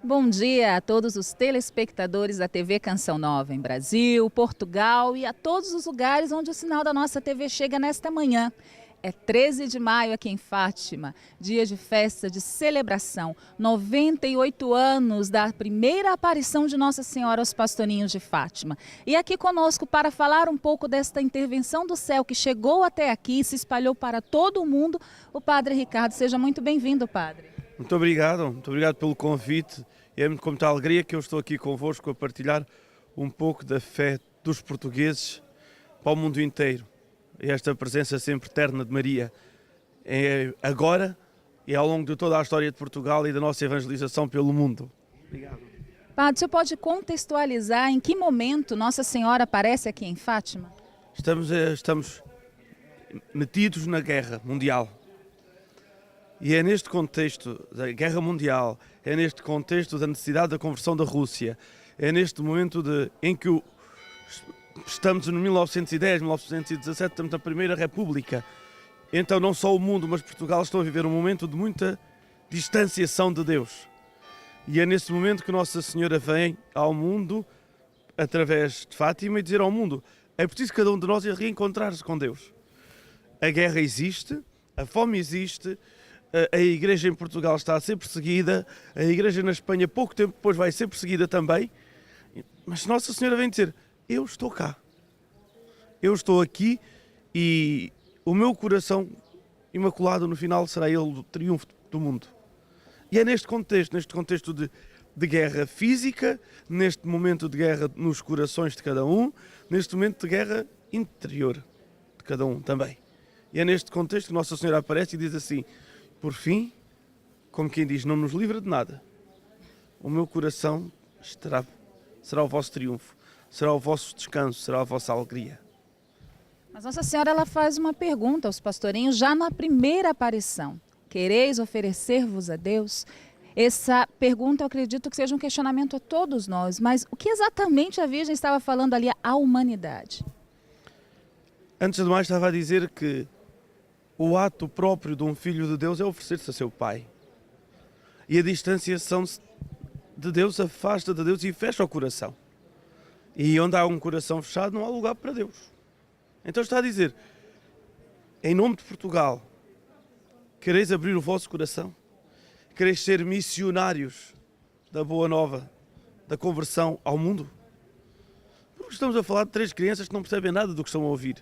Bom dia a todos os telespectadores da TV Canção Nova em Brasil, Portugal e a todos os lugares onde o sinal da nossa TV chega nesta manhã. É 13 de maio aqui em Fátima, dia de festa, de celebração. 98 anos da primeira aparição de Nossa Senhora aos pastorinhos de Fátima. E aqui conosco para falar um pouco desta intervenção do céu que chegou até aqui e se espalhou para todo o mundo, o Padre Ricardo. Seja muito bem-vindo, Padre. Muito obrigado pelo convite. É com muita alegria que eu estou aqui convosco a partilhar um pouco da fé dos portugueses para o mundo inteiro. E esta presença sempre eterna de Maria é agora e ao longo de toda a história de Portugal e da nossa evangelização pelo mundo. Obrigado. Padre, o senhor pode contextualizar em que momento Nossa Senhora aparece aqui em Fátima? Estamos metidos na guerra mundial. E é neste contexto da guerra mundial, é neste contexto da necessidade da conversão da Rússia, é neste momento em que estamos no 1910, 1917, estamos na Primeira República. Então não só o mundo, mas Portugal estão a viver um momento de muita distanciação de Deus. E é nesse momento que Nossa Senhora vem ao mundo, através de Fátima, e dizer ao mundo, é preciso cada um de nós reencontrar-se com Deus. A guerra existe, a fome existe, a Igreja em Portugal está a ser perseguida, a Igreja na Espanha pouco tempo depois vai ser perseguida também, mas Nossa Senhora vem dizer, eu estou cá, eu estou aqui e o meu coração imaculado no final será ele o triunfo do mundo. E é neste contexto de guerra física, neste momento de guerra nos corações de cada um, neste momento de guerra interior de cada um também. E é neste contexto que Nossa Senhora aparece e diz assim, por fim, como quem diz, não nos livra de nada. O meu coração será o vosso triunfo, será o vosso descanso, será a vossa alegria. Mas Nossa Senhora ela faz uma pergunta aos pastorinhos já na primeira aparição. Quereis oferecer-vos a Deus? Essa pergunta eu acredito que seja um questionamento a todos nós, mas o que exatamente a Virgem estava falando ali à humanidade? Antes de mais estava a dizer que o ato próprio de um filho de Deus é oferecer-se a seu Pai. E a distanciação de Deus afasta de Deus e fecha o coração. E onde há um coração fechado não há lugar para Deus. Então está a dizer, em nome de Portugal, quereis abrir o vosso coração? Quereis ser missionários da boa nova, da conversão ao mundo? Porque estamos a falar de 3 crianças que não percebem nada do que estão a ouvir.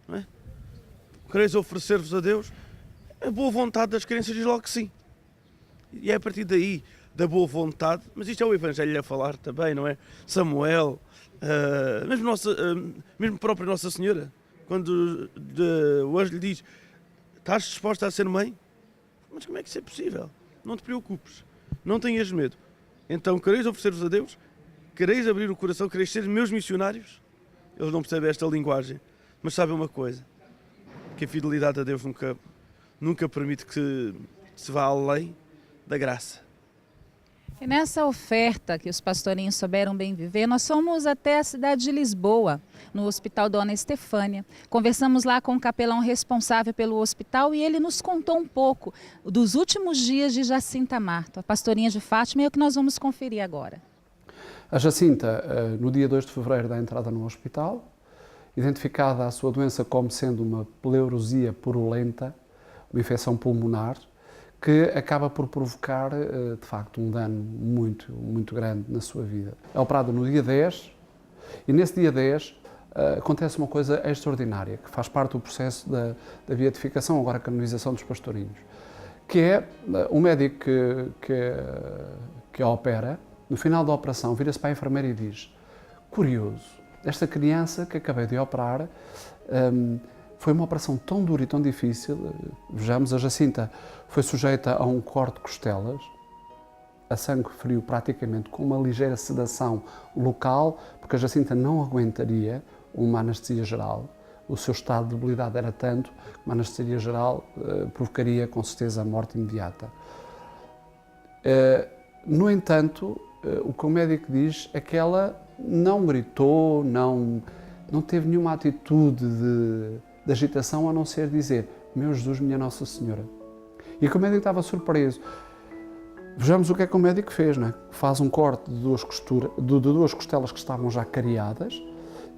Não é? Quereis oferecer-vos a Deus? A boa vontade das crianças diz logo que sim. E é a partir daí, da boa vontade, mas isto é o Evangelho a falar também, não é? Samuel, mesmo própria Nossa Senhora, quando o anjo lhe diz, estás disposta a ser mãe? Mas como é que isso é possível? Não te preocupes, não tenhas medo. Então, quereis oferecer-vos a Deus? Quereis abrir o coração? Quereis ser meus missionários? Eles não percebem esta linguagem, mas sabem uma coisa, que a fidelidade a Deus nunca permite que se vá além da graça. E nessa oferta que os pastorinhos souberam bem viver, nós fomos até a cidade de Lisboa, no Hospital Dona Estefânia. Conversamos lá com o capelão responsável pelo hospital e ele nos contou um pouco dos últimos dias de Jacinta Marto, a pastorinha de Fátima, e é o que nós vamos conferir agora. A Jacinta, no dia 2 de fevereiro da entrada no hospital, identificada a sua doença como sendo uma pleurosia purulenta, uma infecção pulmonar, que acaba por provocar, de facto, um dano muito grande na sua vida. É operada no dia 10 e nesse dia 10 acontece uma coisa extraordinária, que faz parte do processo da beatificação, agora a canonização dos pastorinhos, que é o médico que a opera, no final da operação, vira-se para a enfermeira e diz, curioso, esta criança que acabei de operar foi uma operação tão dura e tão difícil. Vejamos, a Jacinta foi sujeita a um corte de costelas, a sangue frio praticamente, com uma ligeira sedação local, porque a Jacinta não aguentaria uma anestesia geral. O seu estado de debilidade era tanto que uma anestesia geral provocaria com certeza a morte imediata. No entanto, o que o médico diz é que ela não gritou, não teve nenhuma atitude de agitação, a não ser dizer, meu Jesus, minha Nossa Senhora. E que o médico estava surpreso. Vejamos o que é que o médico fez, não é? Faz um corte de duas costelas que estavam já cariadas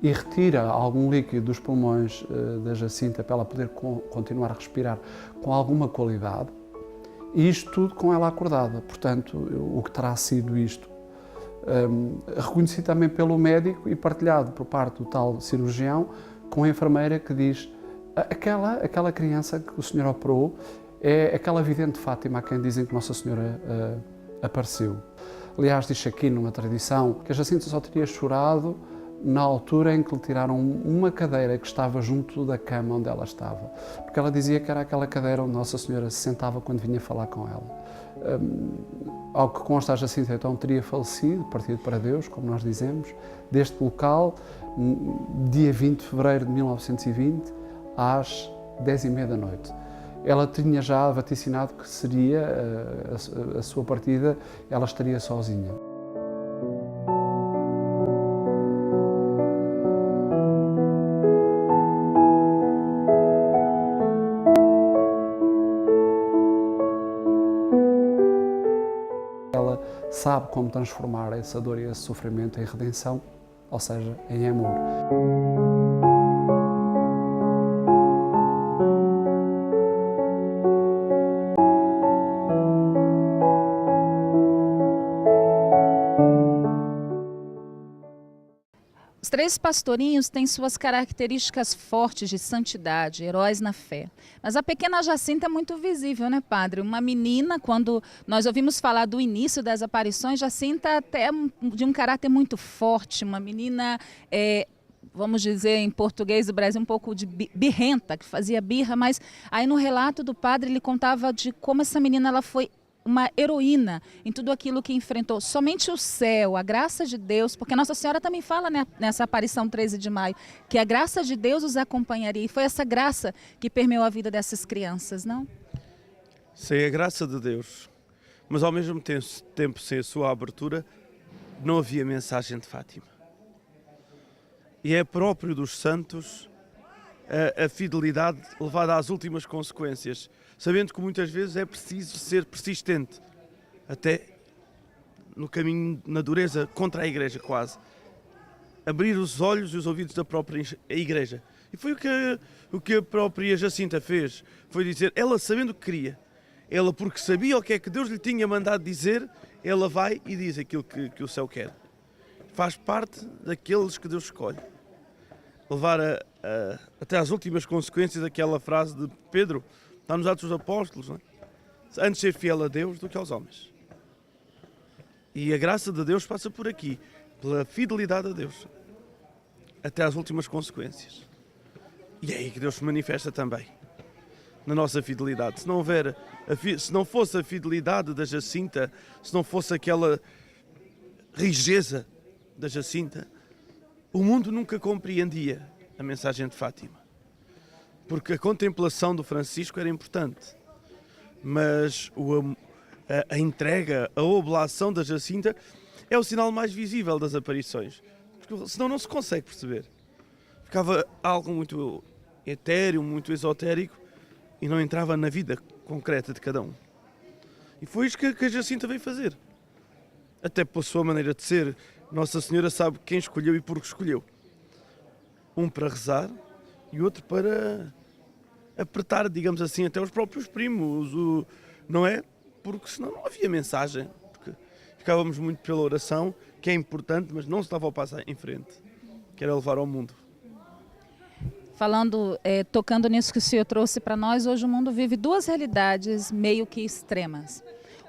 e retira algum líquido dos pulmões da Jacinta para ela poder continuar a respirar com alguma qualidade, e isto tudo com ela acordada. Portanto, o que terá sido isto? Reconhecido também pelo médico e partilhado por parte do tal cirurgião com a enfermeira que diz: aquela criança que o senhor operou é aquela vidente de Fátima a quem dizem que Nossa Senhora apareceu. Aliás, diz aqui numa tradição que a Jacinta só teria chorado na altura em que lhe tiraram uma cadeira que estava junto da cama onde ela estava, porque ela dizia que era aquela cadeira onde Nossa Senhora se sentava quando vinha falar com ela. Ao que consta, a Jacinta então teria falecido, partido para Deus, como nós dizemos, deste local, dia 20 de fevereiro de 1920, às 10h30 da noite. Ela tinha já vaticinado que seria a sua partida, ela estaria sozinha. Ela sabe como transformar essa dor e esse sofrimento em redenção, ou seja, em amor. Os três pastorinhos têm suas características fortes de santidade, heróis na fé. Mas a pequena Jacinta é muito visível, né, padre? Uma menina, quando nós ouvimos falar do início das aparições, Jacinta até de um caráter muito forte, uma menina, vamos dizer em português do Brasil, um pouco de birrenta, que fazia birra, mas aí no relato do padre ele contava de como essa menina ela foi uma heroína em tudo aquilo que enfrentou. Somente o céu, a graça de Deus, porque Nossa Senhora também fala, né, nessa aparição 13 de maio, que a graça de Deus os acompanharia. E foi essa graça que permeou a vida dessas crianças, não? Sem a graça de Deus, mas ao mesmo tempo sem a sua abertura, não havia mensagem de Fátima. E é próprio dos santos a fidelidade levada às últimas consequências, sabendo que muitas vezes é preciso ser persistente, até no caminho, na dureza contra a Igreja quase. Abrir os olhos e os ouvidos da própria Igreja. E foi o que a própria Jacinta fez, foi dizer, ela sabendo o que queria, ela porque sabia o que é que Deus lhe tinha mandado dizer, ela vai e diz aquilo que o céu quer. Faz parte daqueles que Deus escolhe. Levar até às últimas consequências aquela frase de Pedro, está nos Atos dos Apóstolos, não é? Antes ser fiel a Deus do que aos homens. E a graça de Deus passa por aqui, pela fidelidade a Deus, até às últimas consequências. E é aí que Deus se manifesta também, na nossa fidelidade. Se não fosse a fidelidade da Jacinta, se não fosse aquela rijeza da Jacinta, o mundo nunca compreendia a mensagem de Fátima. Porque a contemplação do Francisco era importante, mas a entrega, a oblação da Jacinta é o sinal mais visível das aparições, porque senão não se consegue perceber. Ficava algo muito etéreo, muito esotérico e não entrava na vida concreta de cada um. E foi isso que a Jacinta veio fazer. Até pela sua maneira de ser, Nossa Senhora sabe quem escolheu e por que escolheu. Um para rezar e outro para apertar, digamos assim, até os próprios primos, não é? Porque senão não havia mensagem. Porque ficávamos muito pela oração, que é importante, mas não se dava ao passo em frente, que era levar ao mundo. Falando, tocando nisso que o senhor trouxe para nós, hoje o mundo vive duas realidades meio que extremas.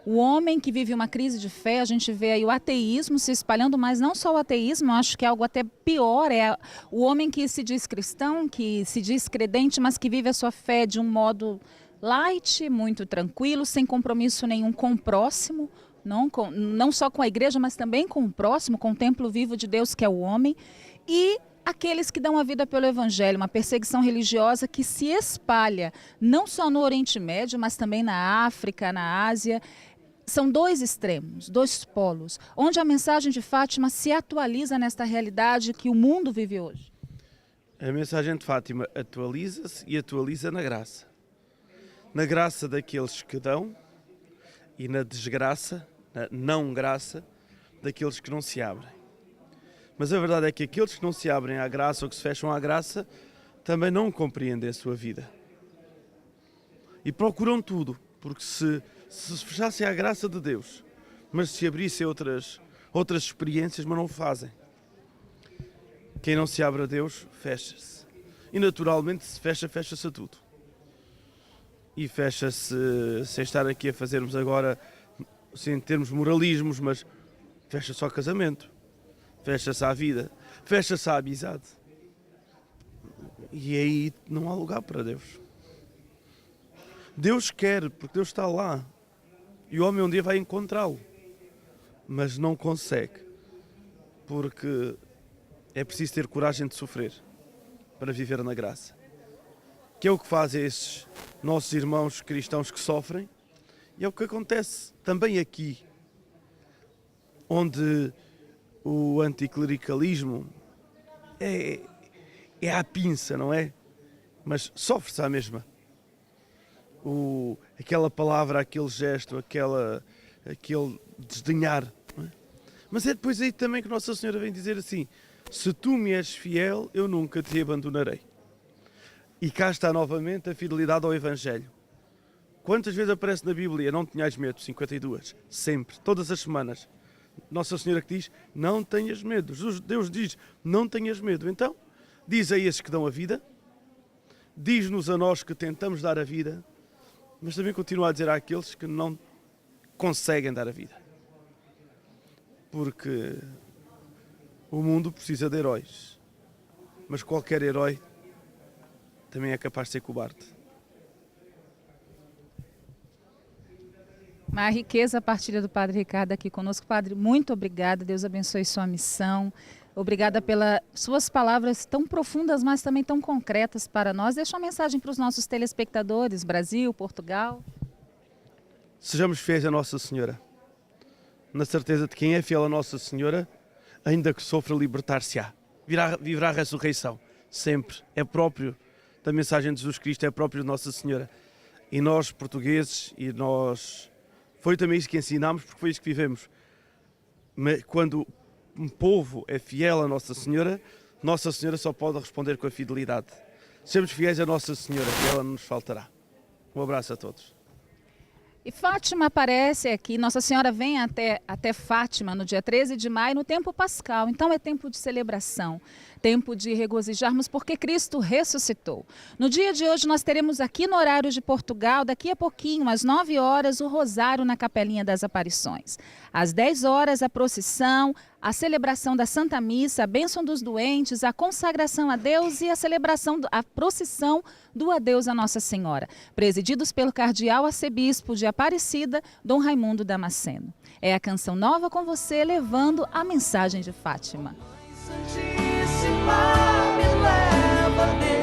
O homem que vive uma crise de fé, a gente vê aí o ateísmo se espalhando, mas não só o ateísmo, acho que é algo até pior, é o homem que se diz cristão, que se diz credente, mas que vive a sua fé de um modo light, muito tranquilo, sem compromisso nenhum com o próximo, não só com a igreja, mas também com o próximo, com o templo vivo de Deus que é o homem, e aqueles que dão a vida pelo Evangelho, uma perseguição religiosa que se espalha não só no Oriente Médio, mas também na África, na Ásia. São dois extremos, dois polos, onde a mensagem de Fátima se atualiza nesta realidade que o mundo vive hoje. A mensagem de Fátima atualiza-se e atualiza na graça. Na graça daqueles que dão e na desgraça, na não graça, daqueles que não se abrem. Mas a verdade é que aqueles que não se abrem à graça ou que se fecham à graça também não compreendem a sua vida. E procuram tudo, porque se fechassem à graça de Deus, mas se abrissem outras experiências, mas não o fazem. Quem não se abre a Deus, fecha-se. E naturalmente se fecha, fecha-se a tudo. E fecha-se, sem estar aqui a fazermos agora, sem termos moralismos, mas fecha-se ao casamento, fecha-se à vida, fecha-se à amizade. E aí não há lugar para Deus. Deus quer, porque Deus está lá. E o homem um dia vai encontrá-lo. Mas não consegue. Porque é preciso ter coragem de sofrer para viver na graça. Que é o que fazem esses nossos irmãos cristãos que sofrem. E é o que acontece também aqui, onde o anticlericalismo é à pinça, não é? Mas sofre-se à mesma. Aquela palavra, aquele gesto, aquele desdenhar. Não é? Mas é depois aí também que Nossa Senhora vem dizer assim: se tu me és fiel, eu nunca te abandonarei. E cá está novamente a fidelidade ao Evangelho. Quantas vezes aparece na Bíblia, não tenhais medo? 52. Sempre, todas as semanas. Nossa Senhora que diz, não tenhas medo. Deus diz, não tenhas medo. Então, diz a esses que dão a vida, diz-nos a nós que tentamos dar a vida, mas também continua a dizer àqueles que não conseguem dar a vida. Porque o mundo precisa de heróis, mas qualquer herói também é capaz de ser cobarde. Uma riqueza a partilha do Padre Ricardo aqui conosco. Padre, muito obrigada, Deus abençoe sua missão. Obrigada pelas suas palavras tão profundas, mas também tão concretas para nós. Deixa uma mensagem para os nossos telespectadores, Brasil, Portugal. Sejamos fiéis a Nossa Senhora, na certeza de que quem é fiel a Nossa Senhora, ainda que sofra, libertar-se-á. Viverá a ressurreição, sempre. É próprio da mensagem de Jesus Cristo, é próprio de Nossa Senhora. E nós, portugueses, foi também isso que ensinámos, porque foi isso que vivemos. Mas quando um povo é fiel a Nossa Senhora só pode responder com a fidelidade. Sejamos fiéis a Nossa Senhora, que ela não nos faltará. Um abraço a todos. E Fátima aparece aqui, Nossa Senhora vem até Fátima no dia 13 de maio, no tempo pascal. Então é tempo de celebração, tempo de regozijarmos porque Cristo ressuscitou. No dia de hoje nós teremos aqui no horário de Portugal, daqui a pouquinho, às 9 horas, o Rosário na Capelinha das Aparições. Às 10 horas, a procissão, a celebração da Santa Missa, a bênção dos doentes, a consagração a Deus e a procissão do adeus a Nossa Senhora, presididos pelo cardeal arcebispo de Aparecida, Dom Raimundo Damasceno. É a Canção Nova com você, levando a mensagem de Fátima. Santíssima, me leva, Deus.